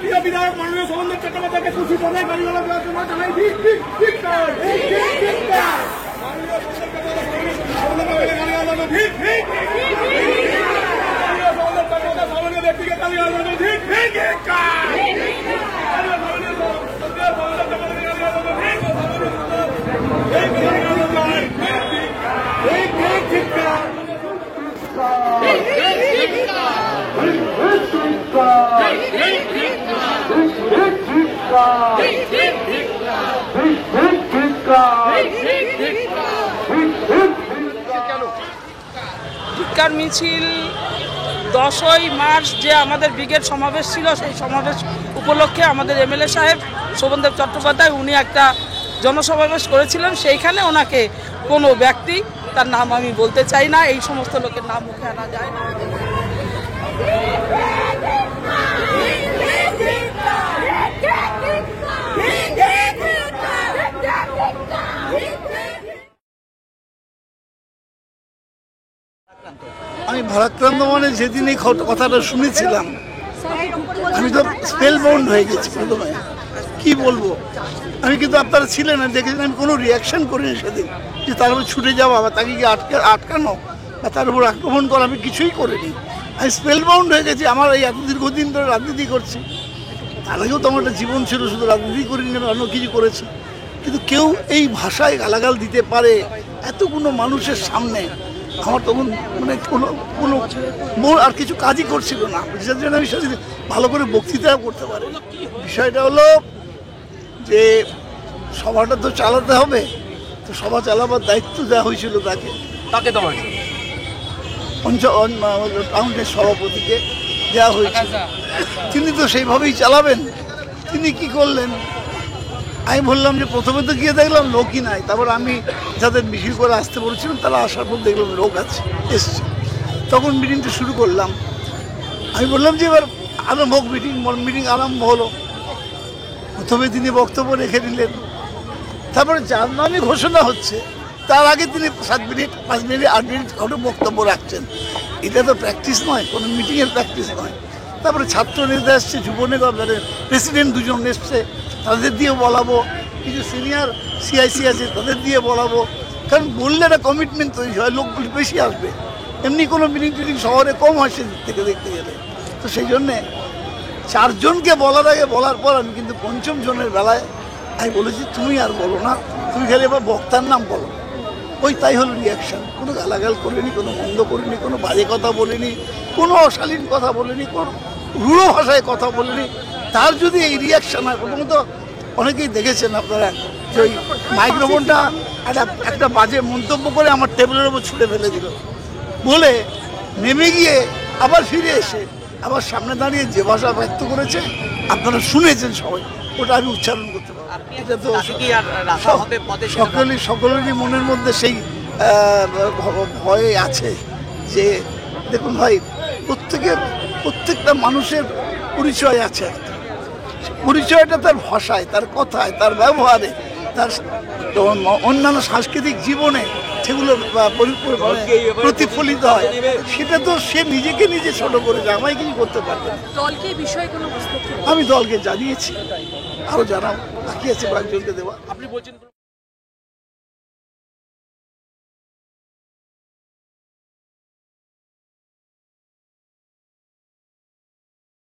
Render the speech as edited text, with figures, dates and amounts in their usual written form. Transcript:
প্রিয় বিধায়ক মাননীয় শোভনদেব চট্টোপাধ্যায়কে খুশি করে গাড়িওয়ালা দেওয়ার জন্য জানাই ব্যক্তিকে ধিক্কার মিছিল 10ই মার্চ যে আমাদের ব্রিগেড সমাবেশ ছিল, সেই সমাবেশ উপলক্ষে আমাদের এমএলএ সাহেব শোভনদেব চট্টোপাধ্যায় উনি একটা জনসমাবেশ করেছিলেন। সেইখানে ওনাকে কোনো ব্যক্তি, তার নাম আমি বলতে চাই না, এই সমস্ত লোকের নাম মুখে আনা যায় না, আমি ভারাক্রান্ত মানে যেদিন এই কথাটা শুনেছিলাম আমি তো স্পেল বাউন্ড হয়ে গেছি। প্রথমে কি বলবো, আমি কিন্তু আপনারা ছিলেন না, দেখেছেন আমি কোনো রিয়াকশন করিনি সেদিন, যে তার উপর ছুটে যাওয়া বা তাকে কি আটকানো বা তার উপর আক্রমণ করা, আমি কিছুই করিনি। আমি স্পেল বাউন্ড হয়ে গেছি। আমার এই এত দীর্ঘদিন ধরে রাজনীতি করছি, তার আগেও তো আমার একটা জীবন ছিল, শুধু রাজনীতি করিনি, আমি অন্য কিছু করেছি, কিন্তু কেউ এই ভাষায় গালাগাল দিতে পারে এতগুলো মানুষের সামনে, আমার তখন মানে কোনো আর কিছু কাজই করছিল না, যার জন্য আমি সাথে ভালো করে বক্তৃতাও করতে পারি। বিষয়টা হলো যে সভাটা তো চালাতে হবে, তো সভা চালাবার দায়িত্ব দেওয়া হয়েছিল তাকে টাউনের সভাপতিকে দেওয়া হয়েছিল, তিনি তো সেইভাবেই চালাবেন। তিনি কি করলেন, আমি বললাম যে প্রথমে তো গিয়ে দেখলাম লোকই নাই, তারপর আমি যাদের মিছিল করে আসতে বলেছিলাম তারা আসার পর দেখলাম লোক আছে, এসছে, তখন মিটিংটা শুরু করলাম। আমি বললাম যে এবার আরম্ভ হোক, মিটিং আরম্ভ হলো। প্রথমে তিনি বক্তব্য রেখে দিলেন, তারপরে যার নামই ঘোষণা হচ্ছে তার আগে তিনি 7 মিনিট 5 মিনিট 8 মিনিট করে বক্তব্য রাখছেন। এটা তো প্র্যাকটিস নয়, কোনো মিটিংয়ের প্র্যাকটিস নয়। তারপরে ছাত্র নেতা এসছে, যুব নেতা, প্রেসিডেন্ট 2 জন এসছে, তাদের দিয়ে বলাবো, কিছু সিনিয়র সিআইসি আছে তাদের দিয়ে বলাবো, কারণ বললে একটা কমিটমেন্ট তৈরি হয়, লোকগুলো বেশি আসবে। এমনি কোনো মিটিং শহরে কম হয় সেদিক থেকে দেখতে গেলে। তো সেই জন্যে 4 জনকে বলার আগে, বলার পর আমি কিন্তু 5ম জনের বেলায় আমি বলেছি তুমি আর বলো না, তুমি খালি এবার বক্তার নাম বলো। ওই তাই হলো রিয়াকশান। কোনো গালাগাল করিনি, কোনো মন্দ করিনি, কোনো বাজে কথা বলিনি, কোনো অশালীন কথা বলিনি, কোনো রূঢ় ভাষায় কথা বলিনি। তার যদি এই রিয়াকশান হয়, প্রথমত অনেকেই দেখেছেন আপনারা যে ওই মাইক্রোফোনটা একটা বাজে মন্তব্য করে আমার টেবিলের ওপর ছুঁড়ে ফেলে দিল, বলে নেমে গিয়ে আবার ফিরে এসে আবার সামনে দাঁড়িয়ে যে ভাষা ব্যক্ত করেছে আপনারা শুনেছেন সবাই, ওটা আমি উচ্চারণ করতে পারবো। এটা তো সকলেরই মনের মধ্যে সেই ভয় আছে যে দেখুন ভাই, প্রত্যেকটা মানুষের পরিচয় আছে, একটা পরিচয়টা তার ভাষায়, তার কথায়, তার ব্যবহারে, তার অন্যান্য সাংস্কৃতিক জীবনে সেগুলো প্রতিফলিত হয়। সেটা তো সে নিজেকে নিজে ছোট করে যায়, আমায় কিছু করতে পারবে না। আমি দলকে জানিয়েছি, আরো জানাবো, বাকি আছে কয়েকজনকে দেওয়া।